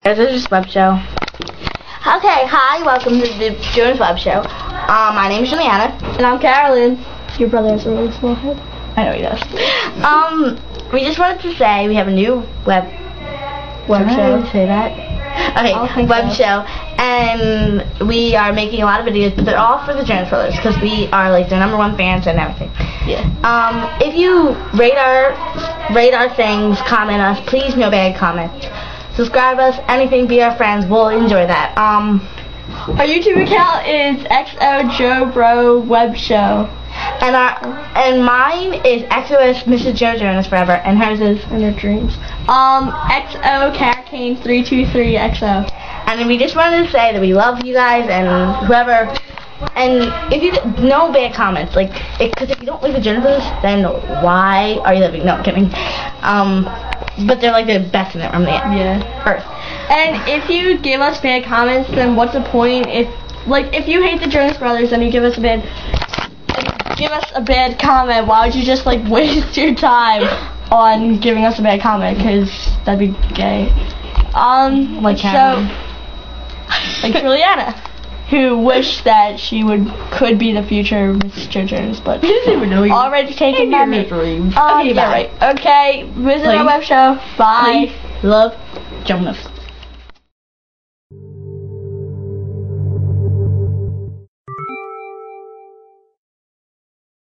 This is Web Show. Okay, hi, welcome to the Jonas Web Show. My name is Juliana. And I'm Carolyn. Your brother has a really small head. I know he does. We just wanted to say we have a new web show. Say that? Okay, web show. And we are making a lot of videos, but they're all for the Jonas Brothers because we are like their #1 fans and everything. Yeah. If you rate our things, comment us, please no bad comments. Subscribe us, anything, be our friends, we'll enjoy that. Our YouTube account is XO Joe Bro Web Show. And mine is XOS Mrs. Joe Jonas Forever, and hers is In Her Dreams. XO Caracane 323 XO. And we just wanted to say that we love you guys and whoever. And if you no bad comments, like, because if you don't leave the Jonas, then why are you living? No, I'm kidding. But they're like the best in it from the earth. And if you give us bad comments, then what's the point? If you hate the Jonas Brothers, then you give us a bad comment. Why would you just like waste your time on giving us a bad comment? Because that'd be gay. Like Juliana, who wished that she could be the future Mrs. Joe Jonas, but doesn't even know you already taken by me. Dreams. Okay, bye. right. Okay, visit our web show. Bye. Please love Jonas.